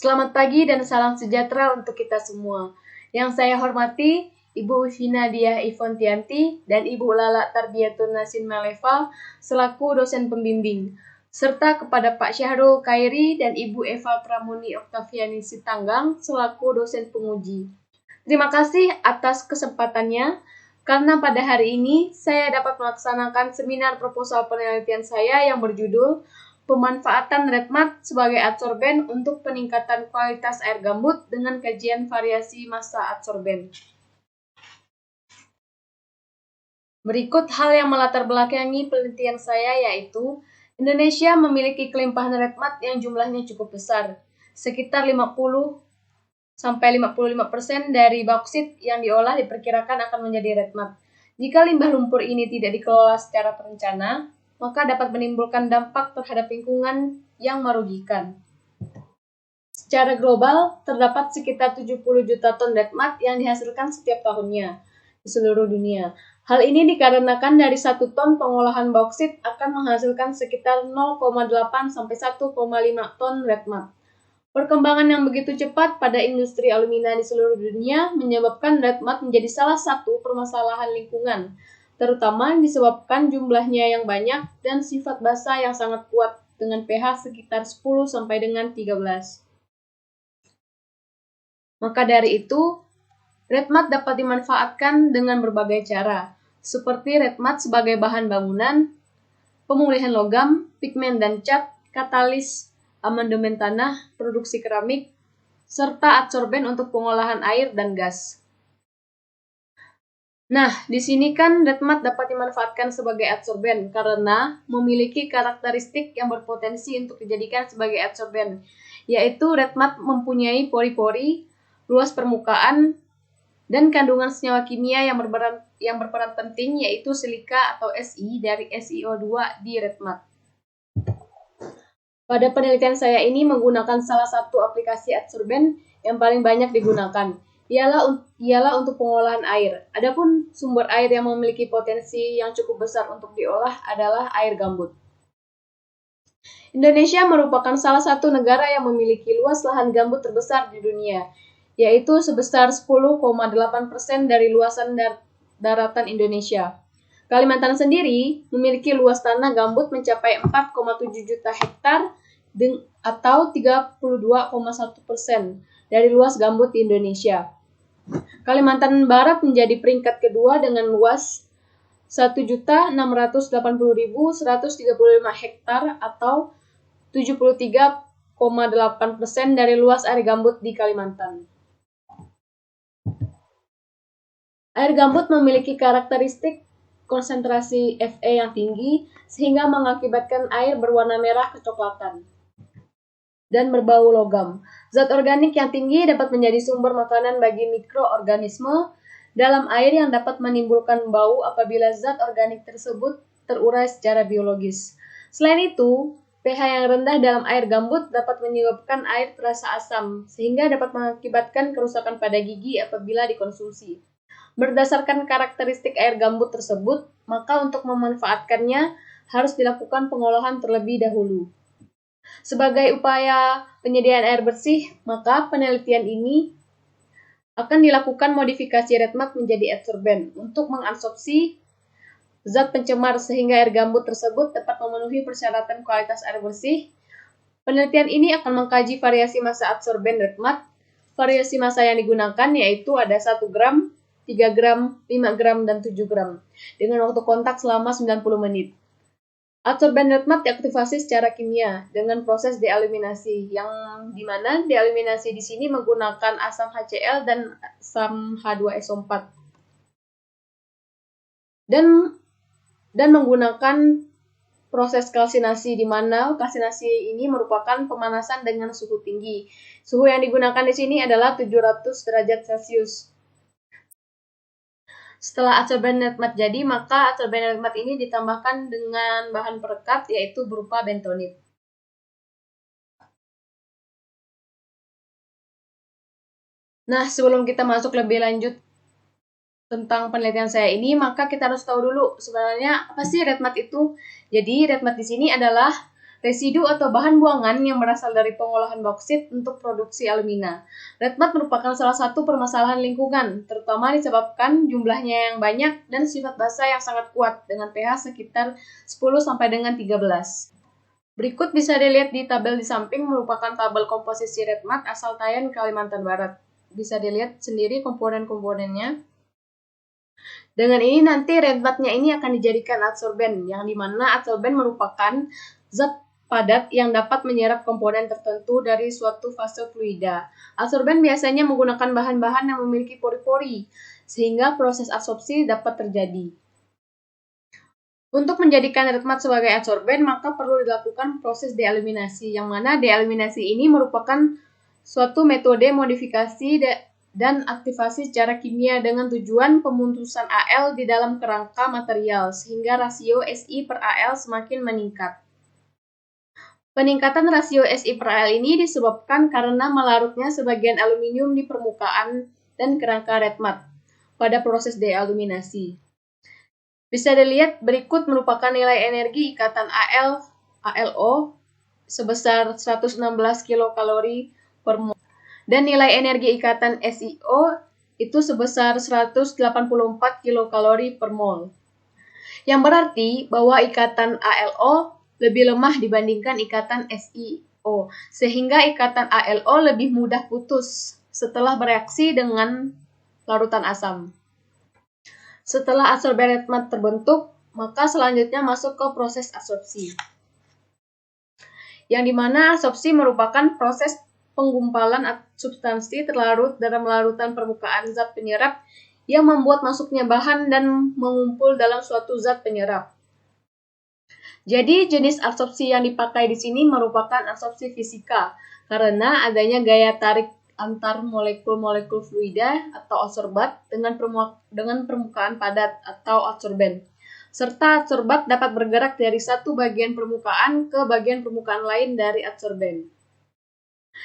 Selamat pagi dan salam sejahtera untuk kita semua. Yang saya hormati, Ibu Vinadia Ivontianti dan Ibu Lala Tarbiyatun Nasin Maleva selaku dosen pembimbing, serta kepada Pak Syahrul Khairi dan Ibu Eva Pramuni Oktaviani Sitanggang selaku dosen penguji. Terima kasih atas kesempatannya, karena pada hari ini saya dapat melaksanakan seminar proposal penelitian saya yang berjudul Pemanfaatan REDMAT sebagai adsorben untuk peningkatan kualitas air gambut dengan kajian variasi massa adsorben. Berikut hal yang melatar belakangi penelitian saya, yaitu Indonesia memiliki kelimpahan REDMAT yang jumlahnya cukup besar, sekitar 50–55% dari bauksit yang diolah diperkirakan akan menjadi REDMAT. Jika limbah lumpur ini tidak dikelola secara terencana, maka dapat menimbulkan dampak terhadap lingkungan yang merugikan. Secara global, terdapat sekitar 70 juta ton REDMAT yang dihasilkan setiap tahunnya di seluruh dunia. Hal ini dikarenakan dari 1 ton pengolahan bauksit akan menghasilkan sekitar 0,8–1,5 ton REDMAT. Perkembangan yang begitu cepat pada industri alumina di seluruh dunia menyebabkan REDMAT menjadi salah satu permasalahan lingkungan, terutama disebabkan jumlahnya yang banyak dan sifat basa yang sangat kuat dengan pH sekitar 10 sampai dengan 13. Maka dari itu, REDMAT dapat dimanfaatkan dengan berbagai cara, seperti REDMAT sebagai bahan bangunan, pemulihan logam, pigmen dan cat, katalis, amandemen tanah, produksi keramik, serta adsorben untuk pengolahan air dan gas. Nah, di sini kan REDMAT dapat dimanfaatkan sebagai adsorben karena memiliki karakteristik yang berpotensi untuk dijadikan sebagai adsorben, yaitu REDMAT mempunyai pori-pori, luas permukaan, dan kandungan senyawa kimia yang berperan penting, yaitu silika atau Si dari SiO2 di REDMAT. Pada penelitian saya ini menggunakan salah satu aplikasi adsorben yang paling banyak digunakan, ialah untuk pengolahan air. Adapun sumber air yang memiliki potensi yang cukup besar untuk diolah adalah air gambut. Indonesia merupakan salah satu negara yang memiliki luas lahan gambut terbesar di dunia, yaitu sebesar 10,8% dari luasan daratan Indonesia. Kalimantan sendiri memiliki luas tanah gambut mencapai 4,7 juta hektar atau 32,1% dari luas gambut di Indonesia. Kalimantan Barat menjadi peringkat kedua dengan luas 1.680.135 hektar atau 73,8% dari luas air gambut di Kalimantan. Air gambut memiliki karakteristik konsentrasi Fe yang tinggi sehingga mengakibatkan air berwarna merah kecoklatan dan berbau logam. Zat organik yang tinggi dapat menjadi sumber makanan bagi mikroorganisme dalam air yang dapat menimbulkan bau apabila zat organik tersebut terurai secara biologis. Selain itu, pH yang rendah dalam air gambut dapat menyebabkan air terasa asam, sehingga dapat mengakibatkan kerusakan pada gigi apabila dikonsumsi. Berdasarkan karakteristik air gambut tersebut, maka untuk memanfaatkannya harus dilakukan pengolahan terlebih dahulu. Sebagai upaya penyediaan air bersih, maka penelitian ini akan dilakukan modifikasi REDMAT menjadi adsorben untuk mengabsorpsi zat pencemar sehingga air gambut tersebut dapat memenuhi persyaratan kualitas air bersih. Penelitian ini akan mengkaji variasi massa adsorben REDMAT. Variasi massa yang digunakan yaitu ada 1 gram, 3 gram, 5 gram, dan 7 gram dengan waktu kontak selama 90 menit. Adsorben REDMAT diaktifasi secara kimia dengan proses dealuminasi, yang dimana dealuminasi di sini menggunakan asam HCl dan asam H2SO4 dan menggunakan proses kalsinasi, di mana kalsinasi ini merupakan pemanasan dengan suhu tinggi. Suhu yang digunakan di sini adalah 700 derajat Celcius. Setelah adsorben REDMAT jadi, maka adsorben REDMAT ini ditambahkan dengan bahan perekat, yaitu berupa bentonit. Nah, sebelum kita masuk lebih lanjut tentang penelitian saya ini, maka kita harus tahu dulu sebenarnya apa sih REDMAT itu. Jadi, REDMAT di sini adalah residu atau bahan buangan yang berasal dari pengolahan bauksit untuk produksi alumina. Red mud merupakan salah satu permasalahan lingkungan, terutama disebabkan jumlahnya yang banyak dan sifat basa yang sangat kuat dengan pH sekitar 10 sampai dengan 13. Berikut bisa dilihat di tabel di samping merupakan tabel komposisi red mud asal Tayan, Kalimantan Barat. Bisa dilihat sendiri komponen-komponennya. Dengan ini nanti red mud-nya ini akan dijadikan adsorben, yang dimana adsorben merupakan zat padat yang dapat menyerap komponen tertentu dari suatu fase fluida. Adsorben biasanya menggunakan bahan-bahan yang memiliki pori-pori, sehingga proses absorpsi dapat terjadi. Untuk menjadikan red mud sebagai adsorben, maka perlu dilakukan proses dealuminasi, yang mana dealuminasi ini merupakan suatu metode modifikasi dan aktivasi secara kimia dengan tujuan pemutusan Al di dalam kerangka material, sehingga rasio Si per Al semakin meningkat. Peningkatan rasio Si per Al ini disebabkan karena melarutnya sebagian aluminium di permukaan dan kerangka red mud pada proses dealuminasi. Bisa dilihat berikut merupakan nilai energi ikatan ALO sebesar 116 kilokalori per mol dan nilai energi ikatan SiO itu sebesar 184 kilokalori per mol. Yang berarti bahwa ikatan ALO lebih lemah dibandingkan ikatan SiO, sehingga ikatan ALO lebih mudah putus setelah bereaksi dengan larutan asam. Setelah adsorben red mud terbentuk, maka selanjutnya masuk ke proses adsorpsi. Yang dimana adsorpsi merupakan proses penggumpalan substansi terlarut dalam larutan permukaan zat penyerap yang membuat masuknya bahan dan mengumpul dalam suatu zat penyerap. Jadi jenis adsorpsi yang dipakai di sini merupakan adsorpsi fisika karena adanya gaya tarik antar molekul-molekul fluida atau adsorbat dengan permukaan padat atau adsorben. Serta adsorbat dapat bergerak dari satu bagian permukaan ke bagian permukaan lain dari adsorben.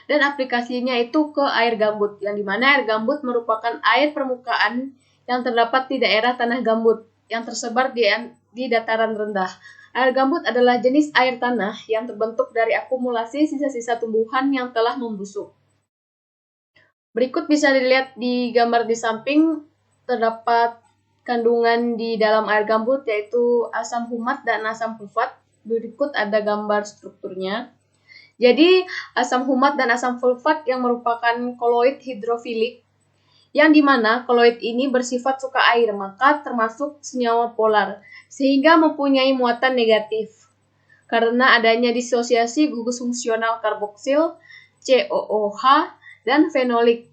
Dan aplikasinya itu ke air gambut, yang dimana air gambut merupakan air permukaan yang terdapat di daerah tanah gambut yang tersebar di dataran rendah. Air gambut adalah jenis air tanah yang terbentuk dari akumulasi sisa-sisa tumbuhan yang telah membusuk. Berikut bisa dilihat di gambar di samping, terdapat kandungan di dalam air gambut yaitu asam humat dan asam sulfat. Berikut ada gambar strukturnya. Jadi, asam humat dan asam sulfat yang merupakan koloid hidrofilik, yang dimana koloid ini bersifat suka air, maka termasuk senyawa polar, sehingga mempunyai muatan negatif. Karena adanya disosiasi gugus fungsional karboksil, COOH, dan fenolik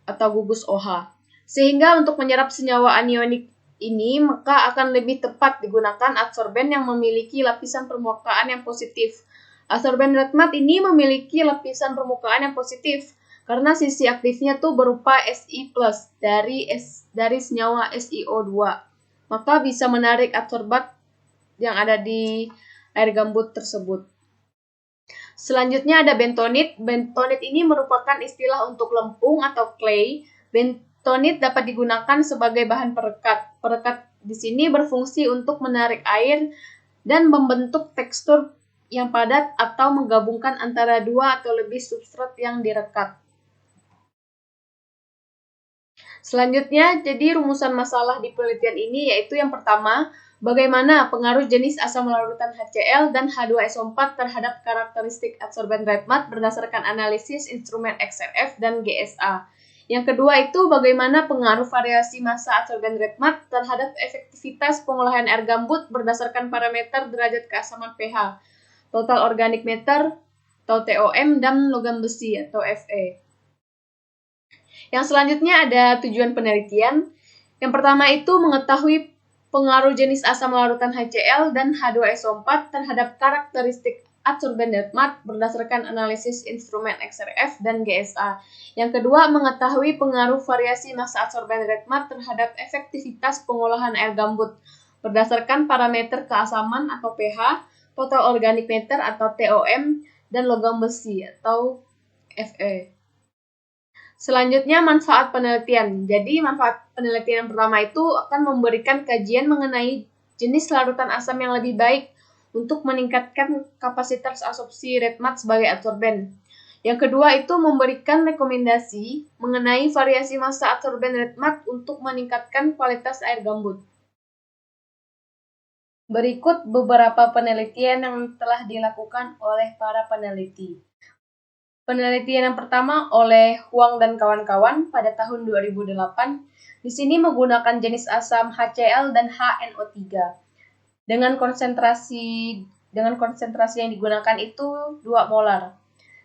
atau gugus OH. Sehingga untuk menyerap senyawa anionik ini, maka akan lebih tepat digunakan adsorben yang memiliki lapisan permukaan yang positif. Adsorben red mud ini memiliki lapisan permukaan yang positif karena sisi aktifnya tuh berupa Si+ dari senyawa SiO2. Maka bisa menarik adsorbat yang ada di air gambut tersebut. Selanjutnya ada bentonit. Bentonit ini merupakan istilah untuk lempung atau clay. Bentonit dapat digunakan sebagai bahan perekat. Perekat di sini berfungsi untuk menarik air dan membentuk tekstur yang padat atau menggabungkan antara dua atau lebih substrat yang direkat. Selanjutnya, jadi rumusan masalah di penelitian ini yaitu yang pertama, bagaimana pengaruh jenis asam larutan HCl dan H2SO4 terhadap karakteristik adsorben red mud berdasarkan analisis instrumen XRF dan GSA. Yang kedua itu bagaimana pengaruh variasi massa adsorben red mud terhadap efektivitas pengolahan air gambut berdasarkan parameter derajat keasaman pH, total organic matter atau TOM, dan logam besi atau Fe. Yang selanjutnya ada tujuan penelitian. Yang pertama itu mengetahui pengaruh jenis asam larutan HCl dan H2SO4 terhadap karakteristik adsorben red mud berdasarkan analisis instrumen XRF dan GSA. Yang kedua, mengetahui pengaruh variasi massa adsorben red mud terhadap efektivitas pengolahan air gambut berdasarkan parameter keasaman atau pH, total organic matter atau TOM, dan logam besi atau Fe. Selanjutnya, manfaat penelitian. Jadi, manfaat penelitian yang pertama itu akan memberikan kajian mengenai jenis larutan asam yang lebih baik untuk meningkatkan kapasitas absorpsi RedMud sebagai adsorben. Yang kedua itu memberikan rekomendasi mengenai variasi massa adsorben RedMud untuk meningkatkan kualitas air gambut. Berikut beberapa penelitian yang telah dilakukan oleh para peneliti. Penelitian yang pertama oleh Huang dan kawan-kawan pada tahun 2008, di sini menggunakan jenis asam HCl dan HNO3. Dengan konsentrasi yang digunakan itu 2 molar.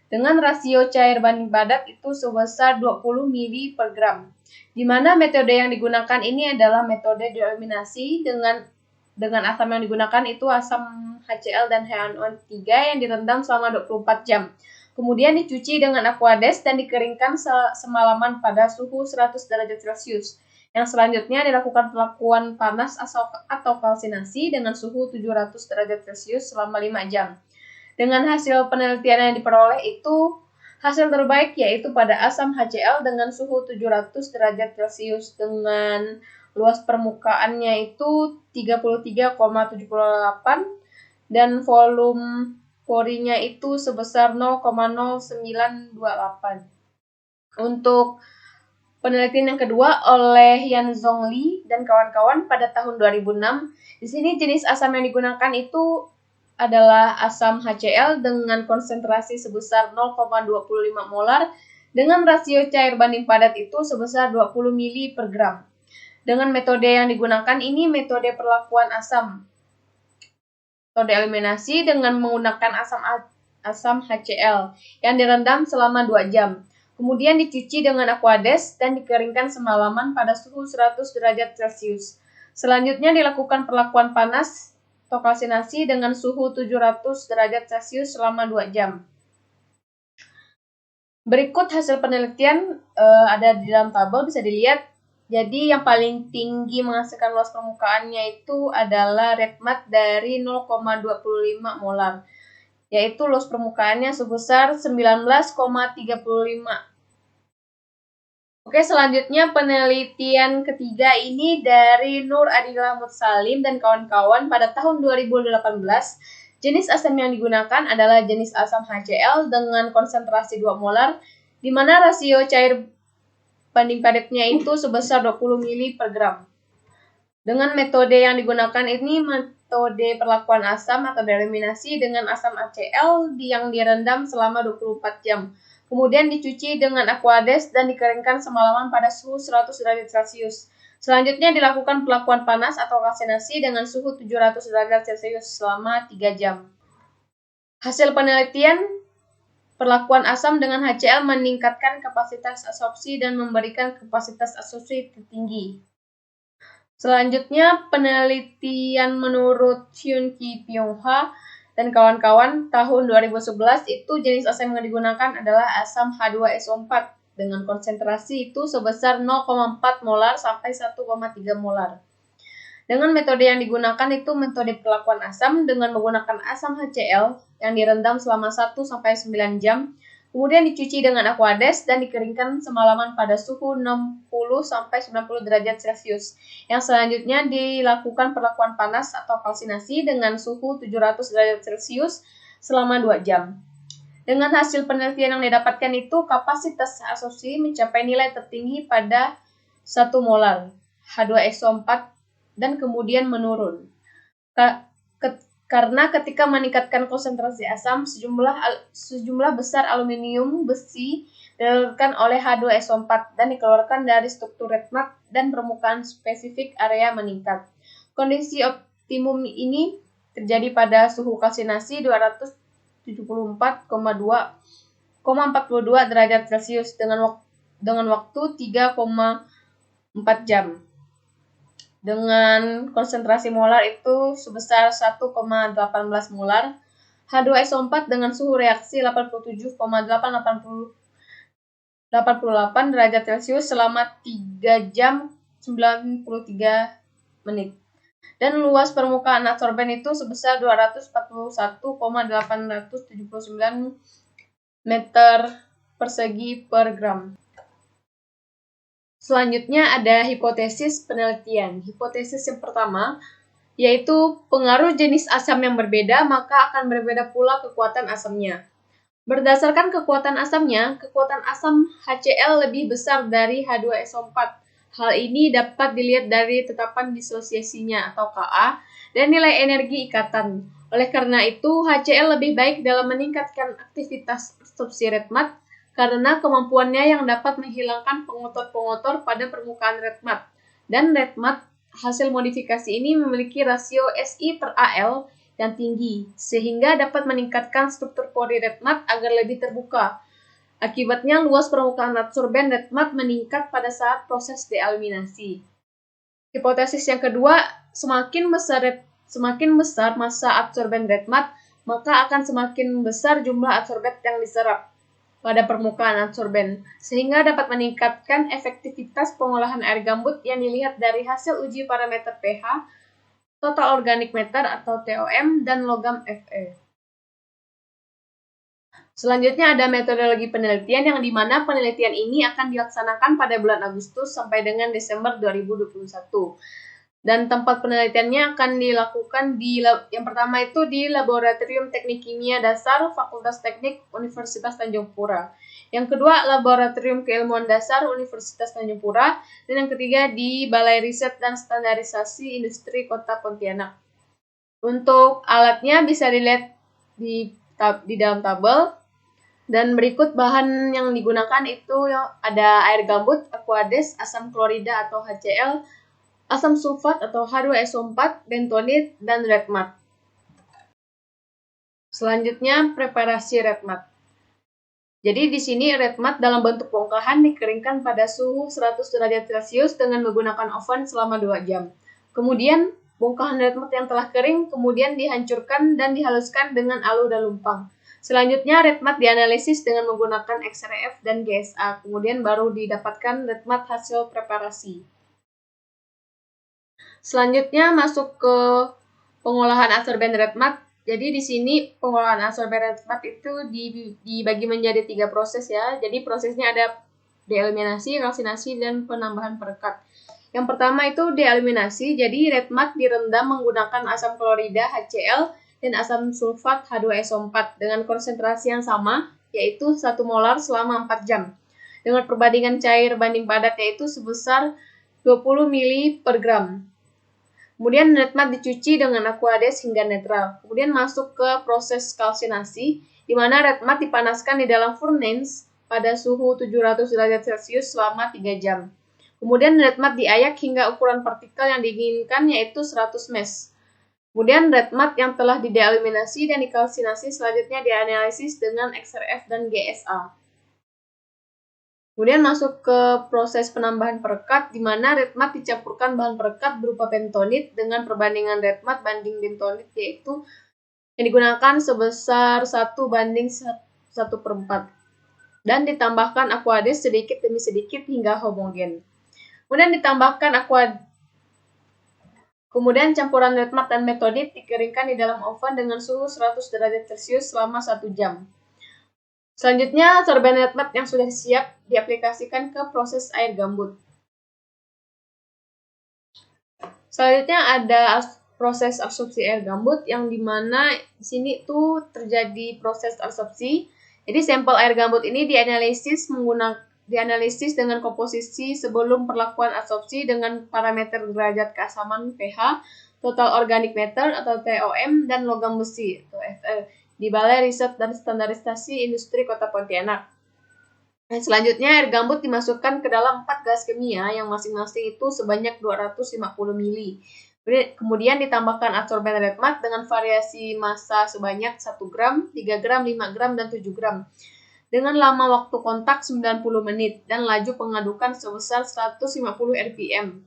Dengan rasio cair banding padat itu sebesar 20 ml per gram. Di mana metode yang digunakan ini adalah metode deeliminasi dengan asam yang digunakan itu asam HCl dan HNO3 yang direndam selama 24 jam. Kemudian dicuci dengan aquades dan dikeringkan semalaman pada suhu 100 derajat Celcius. Yang selanjutnya dilakukan perlakuan panas atau kalsinasi dengan suhu 700 derajat Celcius selama 5 jam. Dengan hasil penelitian yang diperoleh itu, hasil terbaik yaitu pada asam HCl dengan suhu 700 derajat Celcius dengan luas permukaannya itu 33,78 dan volume porinya itu sebesar 0,0928. Untuk penelitian yang kedua oleh Yan Zhongli dan kawan-kawan pada tahun 2006, di sini jenis asam yang digunakan itu adalah asam HCl dengan konsentrasi sebesar 0,25 molar dengan rasio cair banding padat itu sebesar 20 ml per gram. Dengan metode yang digunakan ini metode perlakuan asam. Metode eliminasi dengan menggunakan asam HCl yang direndam selama 2 jam. Kemudian dicuci dengan aquades dan dikeringkan semalaman pada suhu 100 derajat Celcius. Selanjutnya dilakukan perlakuan panas atau kalsinasi dengan suhu 700 derajat Celcius selama 2 jam. Berikut hasil penelitian ada di dalam tabel, bisa dilihat. Jadi yang paling tinggi menghasilkan luas permukaannya itu adalah RedMud dari 0,25 molar, yaitu luas permukaannya sebesar 19,35. Oke, selanjutnya penelitian ketiga ini dari Nur Adila Mutsalim dan kawan-kawan pada tahun 2018. Jenis asam yang digunakan adalah jenis asam HCl dengan konsentrasi 2 molar, di mana rasio cair banding padatnya itu sebesar 20 ml per gram. Dengan metode yang digunakan ini metode perlakuan asam atau deeliminasi dengan asam HCl yang direndam selama 24 jam. Kemudian dicuci dengan aquades dan dikeringkan semalaman pada suhu 100 derajat Celcius. Selanjutnya dilakukan perlakuan panas atau kalsinasi dengan suhu 700 derajat Celcius selama 3 jam. Hasil penelitian perlakuan asam dengan HCl meningkatkan kapasitas absorpsi dan memberikan kapasitas absorpsi tertinggi. Selanjutnya, penelitian menurut Hyun Ki Pyong-ha dan kawan-kawan tahun 2011 itu jenis asam yang digunakan adalah asam H2SO4 dengan konsentrasi itu sebesar 0,4 molar sampai 1,3 molar. Dengan metode yang digunakan itu metode perlakuan asam dengan menggunakan asam HCl yang direndam selama 1-9 jam, kemudian dicuci dengan aquades dan dikeringkan semalaman pada suhu 60-90 derajat Celcius. Yang selanjutnya dilakukan perlakuan panas atau kalsinasi dengan suhu 700 derajat Celcius selama 2 jam. Dengan hasil penelitian yang didapatkan itu, kapasitas absorpsi mencapai nilai tertinggi pada 1 molar H2SO4 dan kemudian menurun. Karena ketika meningkatkan konsentrasi asam, sejumlah besar aluminium besi dialirkan oleh H2SO4 dan dikeluarkan dari struktur RedMud dan permukaan spesifik area meningkat. Kondisi optimum ini terjadi pada suhu kalsinasi 274,42 derajat Celcius dengan waktu 3,4 jam. Dengan konsentrasi molar itu sebesar 1,18 molar, H2SO4 dengan suhu reaksi 87,888 derajat Celcius selama 3 jam 93 menit. Dan luas permukaan adsorben itu sebesar 241,879 meter persegi per gram. Selanjutnya ada hipotesis penelitian. Hipotesis yang pertama, yaitu pengaruh jenis asam yang berbeda, maka akan berbeda pula kekuatan asamnya. Berdasarkan kekuatan asamnya, kekuatan asam HCl lebih besar dari H2SO4. Hal ini dapat dilihat dari tetapan disosiasinya atau Ka dan nilai energi ikatan. Oleh karena itu, HCl lebih baik dalam meningkatkan aktivitas absorpsi redmat karena kemampuannya yang dapat menghilangkan pengotor-pengotor pada permukaan redmat. Dan redmat hasil modifikasi ini memiliki rasio Si per Al yang tinggi, sehingga dapat meningkatkan struktur pori redmat agar lebih terbuka. Akibatnya, luas permukaan adsorben redmat meningkat pada saat proses dealuminasi. Hipotesis yang kedua, semakin besar massa adsorben redmat, maka akan semakin besar jumlah adsorbent yang diserap pada permukaan adsorben, sehingga dapat meningkatkan efektivitas pengolahan air gambut yang dilihat dari hasil uji parameter pH, total organic matter atau TOM, dan logam Fe. Selanjutnya ada metodologi penelitian yang dimana penelitian ini akan dilaksanakan pada bulan Agustus sampai dengan Desember 2021. Dan tempat penelitiannya akan dilakukan yang pertama itu di Laboratorium Teknik Kimia Dasar Fakultas Teknik Universitas Tanjung Pura. Yang kedua, Laboratorium Keilmuan Dasar Universitas Tanjung Pura. Dan yang ketiga, di Balai Riset dan Standarisasi Industri Kota Pontianak. Untuk alatnya bisa dilihat di dalam tabel. Dan berikut bahan yang digunakan itu ada air gambut, aquades, asam klorida atau HCl, asam sulfat atau H2SO4, bentonit, dan redmat. Selanjutnya, preparasi redmat. Jadi di sini redmat dalam bentuk bongkahan dikeringkan pada suhu 100 derajat Celcius dengan menggunakan oven selama 2 jam. Kemudian, bongkahan redmat yang telah kering kemudian dihancurkan dan dihaluskan dengan alu dan lumpang. Selanjutnya, redmat dianalisis dengan menggunakan XRF dan GSA, kemudian baru didapatkan redmat hasil preparasi. Selanjutnya masuk ke pengolahan adsorben redmat. Jadi di sini pengolahan adsorben redmat itu dibagi menjadi 3 proses ya. Jadi prosesnya ada deeliminasi, kalsinasi, dan penambahan perekat. Yang pertama itu deeliminasi, jadi redmat direndam menggunakan asam klorida HCl dan asam sulfat H2SO4 dengan konsentrasi yang sama, yaitu 1 molar selama 4 jam. Dengan perbandingan cair banding padat yaitu sebesar 20 ml per gram. Kemudian redmat dicuci dengan aquades hingga netral. Kemudian masuk ke proses kalsinasi, di mana redmat dipanaskan di dalam furnace pada suhu 700 derajat Celcius selama 3 jam. Kemudian redmat diayak hingga ukuran partikel yang diinginkan yaitu 100 mesh. Kemudian redmat yang telah dideeliminasi dan dikalsinasi selanjutnya dianalisis dengan XRF dan GSA. Kemudian masuk ke proses penambahan perekat, di mana redmat dicampurkan bahan perekat berupa bentonit dengan perbandingan redmat banding bentonit yaitu yang digunakan sebesar 1:1/4 dan ditambahkan aquades sedikit demi sedikit hingga homogen. Kemudian campuran redmat dan bentonit dikeringkan di dalam oven dengan suhu 100 derajat Celcius selama 1 jam. Selanjutnya, sorben redmat yang sudah siap diaplikasikan ke proses air gambut. Selanjutnya ada proses absorpsi air gambut yang dimana di sini tuh terjadi proses absorpsi. Jadi sampel air gambut ini dianalisis dengan komposisi sebelum perlakuan absorpsi dengan parameter derajat keasaman pH, total organic matter atau TOM, dan logam besi atau Fe di Balai Riset dan Standarisasi Industri Kota Pontianak. Selanjutnya air gambut dimasukkan ke dalam 4 gas kimia yang masing-masing itu sebanyak 250 ml. Kemudian ditambahkan adsorben redmat dengan variasi massa sebanyak 1 gram, 3 gram, 5 gram, dan 7 gram. Dengan lama waktu kontak 90 menit dan laju pengadukan sebesar 150 rpm.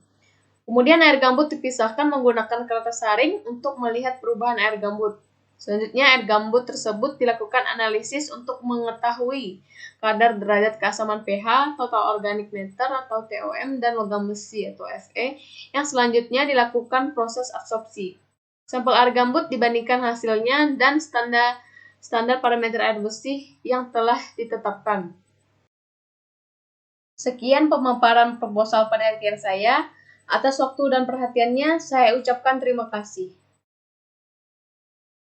Kemudian air gambut dipisahkan menggunakan kertas saring untuk melihat perubahan air gambut. Selanjutnya air gambut tersebut dilakukan analisis untuk mengetahui kadar derajat keasaman pH, total organic matter atau TOM, dan logam besi atau Fe yang selanjutnya dilakukan proses absorpsi. Sampel air gambut dibandingkan hasilnya dan standar parameter air bersih yang telah ditetapkan. Sekian pemaparan proposal penelitian saya. Atas waktu dan perhatiannya, saya ucapkan terima kasih.